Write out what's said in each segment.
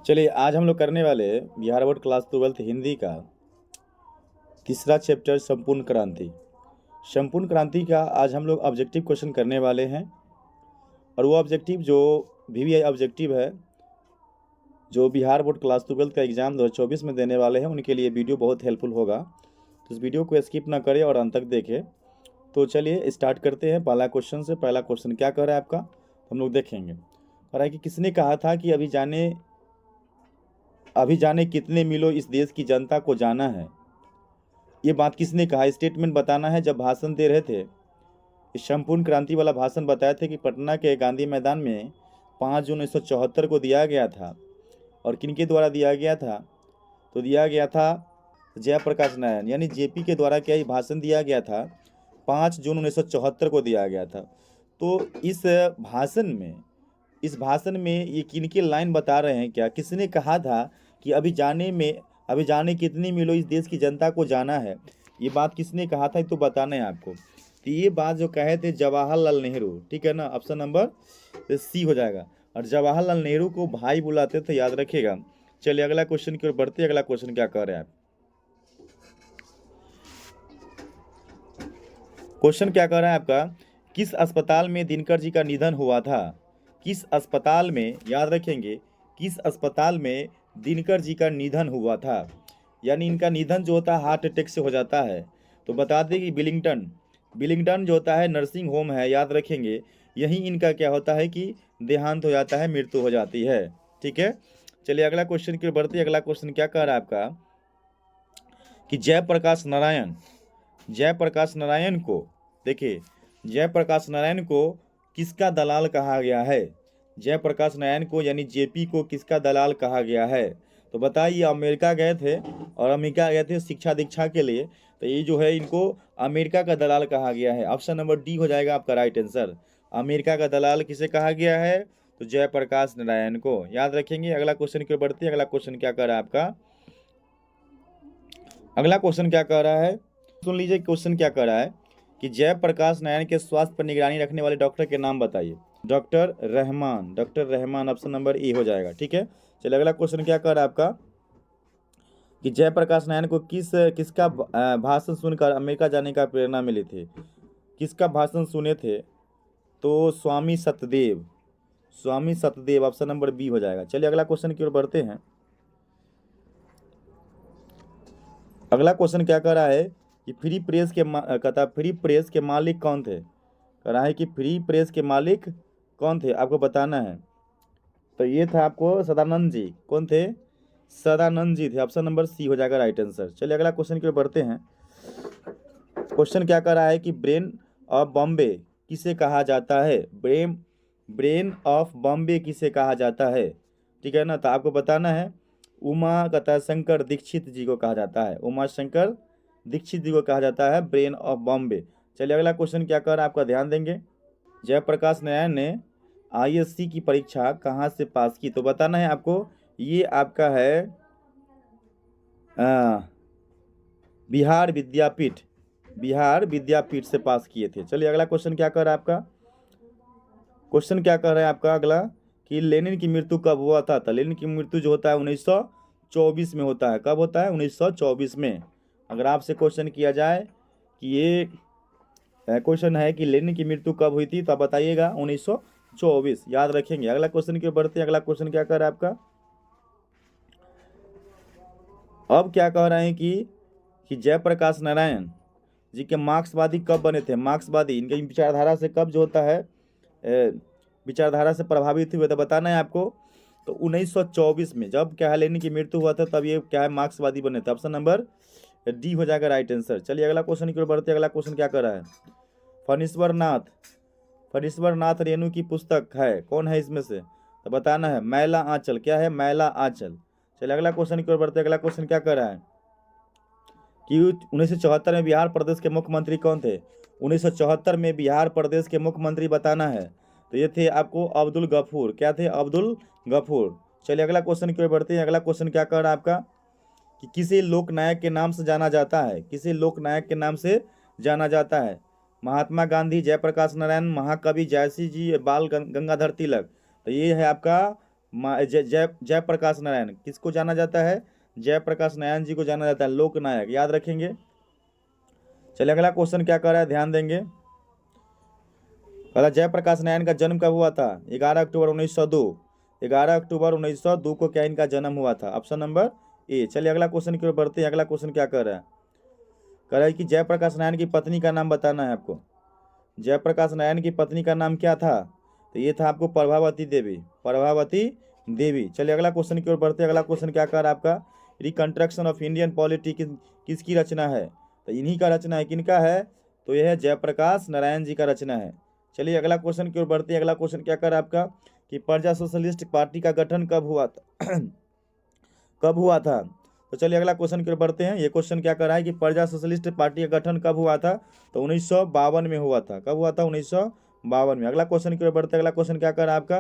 चलिए आज हम लोग करने वाले बिहार बोर्ड क्लास 12 हिंदी का तीसरा चैप्टर संपूर्ण क्रांति। संपूर्ण क्रांति का आज हम लोग ऑब्जेक्टिव क्वेश्चन करने वाले हैं और वो ऑब्जेक्टिव जो VVI ऑब्जेक्टिव है जो बिहार बोर्ड क्लास 12 का एग्ज़ाम 2024 में देने वाले हैं उनके लिए वीडियो बहुत हेल्पफुल होगा। तो इस वीडियो को स्किप ना करें और अंत तक देखें। तो चलिए स्टार्ट करते हैं पहला क्वेश्चन से। पहला क्वेश्चन क्या कह रहा है आपका, हम लोग देखेंगे। कह रहा है कि किसने कहा था कि अभी जाने कितने मीलों इस देश की जनता को जाना है। ये बात किसने कहा, स्टेटमेंट बताना है। जब भाषण दे रहे थे, इस संपूर्ण क्रांति वाला भाषण बताए थे कि पटना के गांधी मैदान में 5 जून 1974 को दिया गया था। और किनके द्वारा दिया गया था, तो दिया गया था जयप्रकाश नारायण यानी JP के द्वारा क्या ये भाषण दिया गया था। 5 जून 1974 को दिया गया था। तो इस भाषण में ये किनके लाइन बता रहे हैं, क्या किसने कहा था कि अभी जाने कितनी मीलों इस देश की जनता को जाना है। ये बात किसने कहा था, तो बताना है आपको। तो ये बात जो कहे थे जवाहरलाल नेहरू, ठीक है ना, ऑप्शन नंबर C हो जाएगा। और जवाहरलाल नेहरू को भाई बुलाते थे, याद रखिएगा। चलिए अगला क्वेश्चन की ओर बढ़ते। अगला क्वेश्चन क्या कह रहे हैं आप, क्वेश्चन क्या कह रहा है आपका, किस अस्पताल में दिनकर जी का निधन हुआ था। किस अस्पताल में, याद रखेंगे, किस अस्पताल में दिनकर जी का निधन हुआ था। यानी इनका निधन जो होता है हार्ट अटैक से हो जाता है। तो बता दें कि बिलिंगटन जो होता है नर्सिंग होम है, याद रखेंगे। यहीं इनका क्या होता है कि देहांत हो जाता है, मृत्यु हो जाती है। ठीक है, चलिए अगला क्वेश्चन की ओर बढ़ते। अगला क्वेश्चन क्या कह रहा है आपका कि जयप्रकाश नारायण को, देखिए, जयप्रकाश नारायण को किसका दलाल कहा गया है। जयप्रकाश नारायण को यानी JP को किसका दलाल कहा गया है। तो बताइए, अमेरिका गए थे और अमेरिका गए थे शिक्षा दीक्षा के लिए। तो ये जो है इनको अमेरिका का दलाल कहा गया है। ऑप्शन नंबर D हो जाएगा आपका राइट आंसर। अमेरिका का दलाल किसे कहा गया है, तो जयप्रकाश नारायण को, याद रखेंगे। अगला क्वेश्चन की ओर बढ़ते हैं। अगला क्वेश्चन क्या कर रहा है आपका, अगला क्वेश्चन क्या कह रहा है, सुन लीजिए। क्वेश्चन क्या कह रहा है कि जयप्रकाश नारायण के स्वास्थ्य पर निगरानी रखने वाले डॉक्टर के नाम बताइए। Doctor Rahman option number E हो जाएगा। ठीक है, चलिए अगला क्वेश्चन क्या कह रहा है आपका कि जयप्रकाश नारायण को किसका भाषण सुनकर अमेरिका जाने का प्रेरणा मिली थी। किसका भाषण सुने थे, तो स्वामी सत्यदेव ऑप्शन नंबर B हो जाएगा। चलिए अगला क्वेश्चन की ओर बढ़ते हैं। अगला क्वेश्चन क्या कह रहा है कि फ्री प्रेस के मालिक कौन थे। कह रहा है कि फ्री प्रेस के मालिक कौन थे, आपको बताना है। तो ये था आपको सदानंद जी। कौन थे, सदानंद जी थे। ऑप्शन नंबर C हो जाएगा राइट आंसर। चलिए अगला क्वेश्चन की ओर बढ़ते हैं। क्वेश्चन क्या कह रहा है कि ब्रेन ऑफ बॉम्बे किसे कहा जाता है। ब्रेन ऑफ बॉम्बे किसे कहा जाता है, ठीक है ना। तो आपको बताना है, उमा शंकर दीक्षित जी को कहा जाता है। उमा शंकर दीक्षित जी को कहा जाता है ब्रेन ऑफ बॉम्बे। चलिए अगला क्वेश्चन क्या कर रहा है आपका, ध्यान देंगे। जयप्रकाश नारायण ने ISC की परीक्षा कहाँ से पास की, तो बताना है आपको। ये आपका है बिहार विद्यापीठ से पास किए थे। चलिए अगला क्वेश्चन क्या कर रहा है आपका, क्वेश्चन क्या कर रहा है आपका अगला कि लेनिन की मृत्यु कब हुआ था। तो लेनिन की मृत्यु जो होता है 1924 में होता है। कब होता है, 1924 में। अगर आपसे क्वेश्चन किया जाए कि ये क्वेश्चन है कि लेनिन की मृत्यु कब हुई थी, तो आप बताइएगा 1924, याद रखेंगे। अगला क्वेश्चन की बढ़ते हैं। अगला क्वेश्चन क्या कर रहा है आपका, अब क्या कह रहे हैं कि जयप्रकाश नारायण जी के मार्क्सवादी कब बने थे। मार्क्सवादी इनके विचारधारा से कब जो होता है विचारधारा से प्रभावित हुए, तो बताना है आपको। तो 1924 में जब क्या है लेनिन की मृत्यु हुआ था, तब ये क्या है मार्क्सवादी बने थे। ऑप्शन नंबर D हो जाएगा राइट आंसर। चलिए अगला क्वेश्चन की ओर बढ़ते हैं। अगला क्वेश्चन क्या कर रहा है, फणीश्वर नाथ रेणु की पुस्तक है, कौन है इसमें से, तो बताना है मैला आंचल। क्या है, मैला आंचल। चलिए अगला क्वेश्चन की ओर बढ़ते हैं। अगला क्वेश्चन क्या कर रहा है कि 1974 में बिहार प्रदेश के मुख्यमंत्री कौन थे। 1974 में बिहार प्रदेश के मुख्यमंत्री बताना है, तो ये थे आपको अब्दुल गफूर। क्या थे, अब्दुल गफूर। चलिए अगला क्वेश्चन की ओर बढ़ते हैं। अगला क्वेश्चन क्या कर रहा है आपका कि किसी लोकनायक के नाम से जाना जाता है। किसी लोकनायक के नाम से जाना जाता है। महात्मा गांधी, जयप्रकाश नारायण, महाकवि जयसिंह जी, बाल गंगाधर तिलक। तो ये है आपका जयप्रकाश नारायण किसको जाना जाता है? जयप्रकाश नारायण जी को जाना जाता है लोक नायक, याद रखेंगे। चलिए अगला क्वेश्चन क्या कर रहा है, ध्यान देंगे। पहला, जयप्रकाश नारायण का जन्म कब हुआ था? 11 अक्टूबर 1902। 11 अक्टूबर 1902 को क्या इनका जन्म हुआ था? ऑप्शन नंबर ए। चलिए अगला क्वेश्चन की ओर बढ़ते हैं। अगला क्वेश्चन क्या कर रहा है? कह रहा है कि जयप्रकाश नारायण की पत्नी का नाम बताना है आपको। जयप्रकाश नारायण की पत्नी का नाम क्या था? तो ये था आपको प्रभावती देवी। प्रभावती देवी। चलिए अगला क्वेश्चन की ओर बढ़ते हैं। अगला क्वेश्चन क्या कर रहा है आपका? रिकंस्ट्रक्शन ऑफ इंडियन पॉलिटी किसकी रचना है? तो इन्हीं का रचना है। किनका है? तो यह है जयप्रकाश नारायण जी का रचना है। चलिए अगला क्वेश्चन की ओर बढ़ते हैं। अगला क्वेश्चन क्या कर रहा है आपका? कि प्रजा सोशलिस्ट पार्टी का गठन कब हुआ था? कब हुआ था? तो चलिए अगला क्वेश्चन की ओर बढ़ते हैं। ये क्वेश्चन क्या कर रहा है कि प्रजा सोशलिस्ट पार्टी का गठन कब हुआ था? तो 1952 में हुआ था। कब हुआ था? 1952 में। अगला क्वेश्चन की ओर बढ़ते हैं। अगला क्वेश्चन क्या कर रहा है आपका?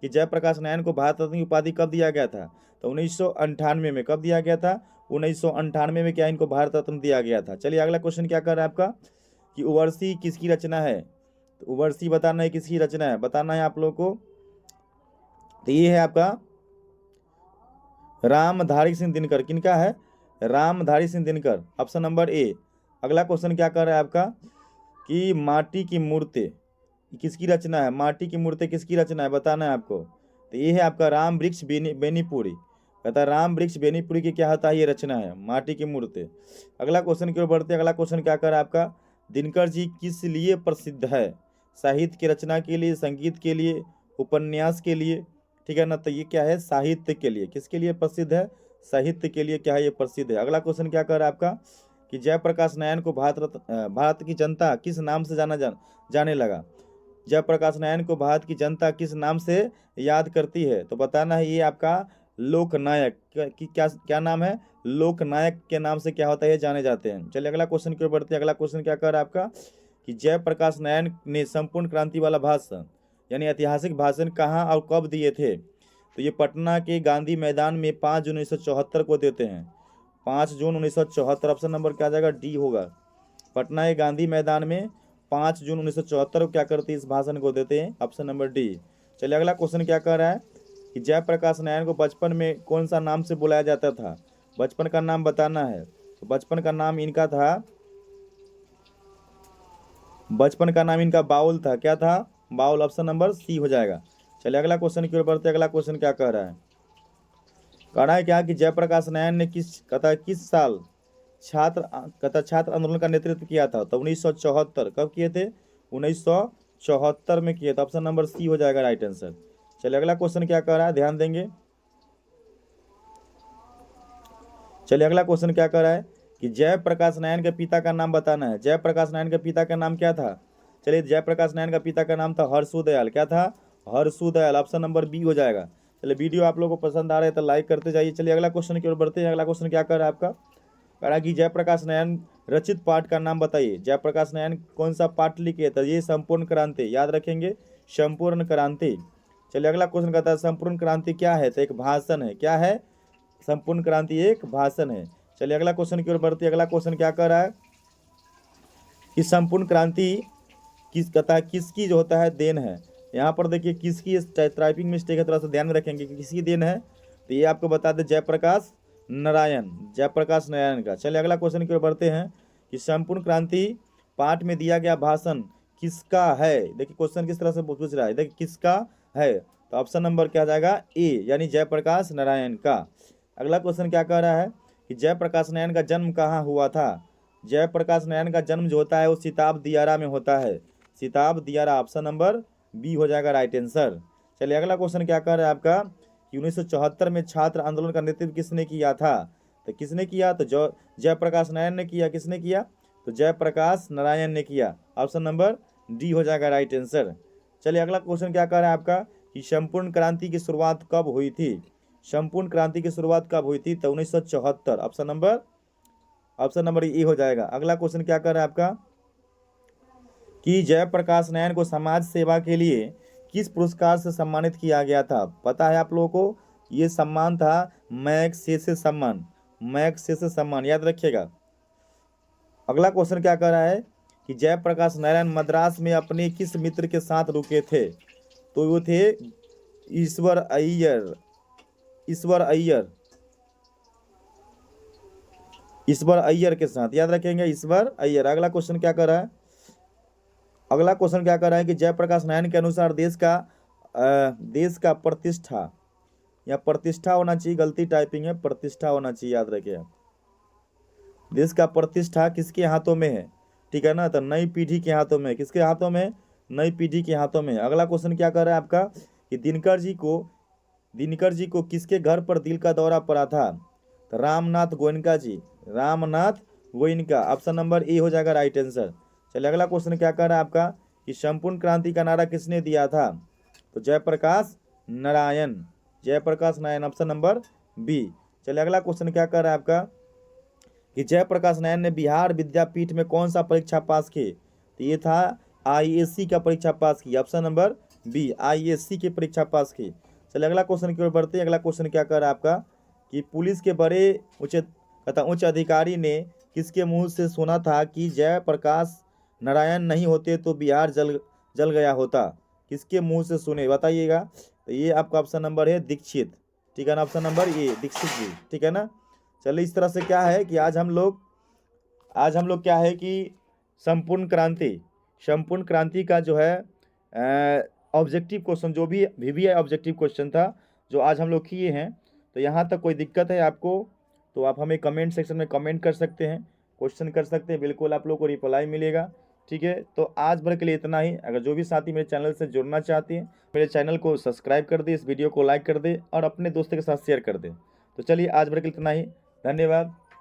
कि जयप्रकाश नारायण को भारत रत्न की उपाधि कब दिया गया था? तो 1998 में। कब दिया गया था? 1998 में क्या इनको भारत रत्न दिया गया था। चलिए अगला क्वेश्चन क्या कर रहा है आपका? कि उवर्सी किसकी रचना है? तो उवर्सी बताना है किसकी रचना है, बताना है आप लोगों को। तो ये है आपका रामधारी सिंह दिनकर। किनका है? रामधारी सिंह दिनकर, ऑप्शन नंबर ए। अगला क्वेश्चन क्या कर रहा है आपका? कि माटी की मूर्ति किसकी रचना है? माटी की मूर्ति किसकी रचना है, बताना है आपको। तो ये है आपका राम वृक्ष बेनीपुरी। कहता है राम वृक्ष बेनीपुरी की क्या होता है? ये रचना है माटी की मूर्ति। अगला क्वेश्चन की ओर बढ़ते हैं। अगला क्वेश्चन क्या कर रहा है आपका? दिनकर जी किस लिए प्रसिद्ध है? साहित्य की रचना के लिए, संगीत के लिए, उपन्यास के लिए, ठीक है ना। तो ये क्या है? साहित्य के लिए। किसके लिए प्रसिद्ध है? साहित्य के लिए क्या है? ये प्रसिद्ध है। अगला क्वेश्चन क्या कर रहा है आपका? कि जयप्रकाश नारायण को भारत की जनता किस नाम से जाने लगा? जयप्रकाश नारायण को भारत की जनता किस नाम से याद करती है? तो बताना है। ये आपका लोकनायक क्या क्या नाम है? लोकनायक के नाम से क्या होता है? ये जाने जाते हैं। चलिए अगला क्वेश्चन की ओर बढ़ते हैं। अगला क्वेश्चन क्या कर रहा है आपका? कि जयप्रकाश नारायण ने संपूर्ण क्रांति वाला भाषण यानी ऐतिहासिक भाषण कहाँ और कब दिए थे? तो ये पटना के गांधी मैदान में 5 जून 1974 को देते हैं। 5 जून 1974, ऑप्शन नंबर क्या आ जाएगा? डी होगा। पटना के गांधी मैदान में 5 जून 1974 को क्या करते हैं? इस भाषण को देते हैं, ऑप्शन नंबर डी। चलिए अगला क्वेश्चन क्या कर रहा है? कि जयप्रकाश नारायण को बचपन में कौन सा नाम से बुलाया जाता था? बचपन का नाम बताना है। तो बचपन का नाम इनका था, बचपन का नाम इनका बाउल था। क्या था? बाउल, ऑप्शन नंबर सी हो जाएगा। चलिए अगला क्वेश्चन की ओर बढ़ते हैं। अगला क्वेश्चन क्या कह रहा है? कह रहा है क्या कि जयप्रकाश नारायण ने किस साल छात्र आंदोलन का नेतृत्व किया था? तो 1974। कब किए थे? 1974 में किए थे। ऑप्शन नंबर सी हो जाएगा राइट आंसर। चलिए अगला क्वेश्चन क्या कह रहा है, ध्यान देंगे। चलिए अगला क्वेश्चन क्या कह रहा है? कि जयप्रकाश नारायण के पिता का नाम बताना है। जयप्रकाश नारायण के पिता का नाम क्या था? चलिए जयप्रकाश नारायण का पिता का नाम था हर्षुदयाल। क्या था? हर्षुदयाल, ऑप्शन नंबर बी हो जाएगा। चलिए वीडियो आप लोगों को पसंद आ रहा है तो लाइक करते जाइए। चलिए अगला क्वेश्चन की ओर बढ़ते हैं। अगला क्वेश्चन क्या कर रहा है आपका? कह रहा है कि जयप्रकाश नारायण रचित पाठ का नाम बताइए। जयप्रकाश नारायण कौन सा पाठ लिखे? तो ये संपूर्ण क्रांति, याद रखेंगे, संपूर्ण क्रांति। चलिए अगला क्वेश्चन कहता है संपूर्ण क्रांति क्या है? तो एक भाषण है। क्या है? संपूर्ण क्रांति एक भाषण है। चलिए अगला क्वेश्चन की ओर बढ़ते हैं। अगला क्वेश्चन क्या कर रहा है? कि संपूर्ण क्रांति किस कहता है किसकी जो होता है देन है? यहाँ पर देखिए किसकी टाइपिंग मिस्टेक है, थोड़ा सा ध्यान में रखेंगे कि किसकी देन है। तो ये आपको बता दें जयप्रकाश नारायण, जयप्रकाश नारायण का। चलिए अगला क्वेश्चन की ओर बढ़ते हैं। कि संपूर्ण क्रांति पाठ में दिया गया भाषण किसका है? देखिए क्वेश्चन किस तरह से पूछ रहा है, देखिए किसका है। तो ऑप्शन नंबर क्या आ जाएगा? ए, यानी जयप्रकाश नारायण का। अगला क्वेश्चन क्या कह रहा है? कि जयप्रकाश नारायण का जन्म कहाँ हुआ था? जयप्रकाश नारायण का जन्म जो होता है वो सिताब दियारा में होता है। सिताब दियारा, ऑप्शन नंबर बी हो जाएगा राइट आंसर। चलिए अगला क्वेश्चन क्या कर रहा है आपका? कि 1974 में छात्र आंदोलन का नेतृत्व किसने किया था? तो किसने किया? तो जो जयप्रकाश नारायण ने किया। किसने किया? तो जयप्रकाश नारायण ने किया। ऑप्शन नंबर डी हो जाएगा राइट आंसर। चलिए अगला क्वेश्चन क्या कर रहा है आपका? कि संपूर्ण क्रांति की शुरुआत कब हुई थी? संपूर्ण क्रांति की शुरुआत कब हुई थी? तो 1974, ऑप्शन नंबर ए हो जाएगा। अगला क्वेश्चन क्या कर रहा है आपका? कि जयप्रकाश नारायण को समाज सेवा के लिए किस पुरस्कार से सम्मानित किया गया था? पता है आप लोगों को? ये सम्मान था मैग्सेसे सम्मान। मैग्सेसे सम्मान, याद रखिएगा। अगला क्वेश्चन क्या कर रहा है? कि जयप्रकाश नारायण मद्रास में अपने किस मित्र के साथ रुके थे? तो वो थे ईश्वर अय्यर, ईश्वर अय्यर, ईश्वर अय्यर के साथ, याद रखेंगे ईश्वर अय्यर। अगला क्वेश्चन क्या कर रहा है, अगला क्वेश्चन क्या कर रहा है कि जयप्रकाश नारायण के अनुसार देश का प्रतिष्ठा, या प्रतिष्ठा होना चाहिए, गलती टाइपिंग है, प्रतिष्ठा होना चाहिए, याद रखिए। देश का प्रतिष्ठा किसके हाथों में है, ठीक है ना, तो नई पीढ़ी के हाथों में। किसके हाथों में, नई पीढ़ी के हाथों में। अगला क्वेश्चन क्या कर रहा है आपका कि दिनकर जी को किसके घर पर दिल का दौरा पड़ा था, तो Ramnath Goenka ji, Ramnath Goenka, option number A हो जाएगा राइट आंसर। चलिए अगला क्वेश्चन क्या कर रहा है आपका कि संपूर्ण क्रांति का नारा किसने दिया था, तो Jayaprakash Narayan, Jayaprakash Narayan, option number B. चलिए अगला क्वेश्चन क्या कर रहा है आपका कि जयप्रकाश नारायण ने बिहार विद्यापीठ में कौन सा परीक्षा पास की, तो ये था आईएएससी का परीक्षा पास की, ऑप्शन नंबर बी, आईएएससी की परीक्षा पास की। चलिए अगला क्वेश्चन की ओर बढ़ते हैं। अगला क्वेश्चन क्या कर रहा है आपका कि पुलिस के बड़े उच्च अधिकारी ने किसके मुंह से सुना था कि जयप्रकाश नारायण नहीं होते तो बिहार जल गया होता, किसके मुंह से सुने बताइएगा, तो ये आपका ऑप्शन नंबर है दीक्षित, ठीक है ना, ऑप्शन नंबर ए दीक्षित जी, ठीक है ना। चलिए इस तरह से क्या है कि आज हम लोग क्या है कि संपूर्ण क्रांति का जो है ऑब्जेक्टिव क्वेश्चन, जो भी वीवीआई ऑब्जेक्टिव क्वेश्चन था जो आज हम लोग किए हैं, तो यहाँ तक कोई दिक्कत है आपको तो आप हमें कमेंट सेक्शन में कमेंट कर सकते हैं, क्वेश्चन कर सकते हैं, बिल्कुल आप लोग को रिप्लाई मिलेगा, ठीक है। तो आज भर के लिए इतना ही। अगर जो भी साथी मेरे चैनल से जुड़ना चाहते हैं, मेरे चैनल को सब्सक्राइब कर दे, इस वीडियो को लाइक कर दे और अपने दोस्तों के साथ शेयर कर दे। तो चलिए आज भर के लिए इतना ही, धन्यवाद।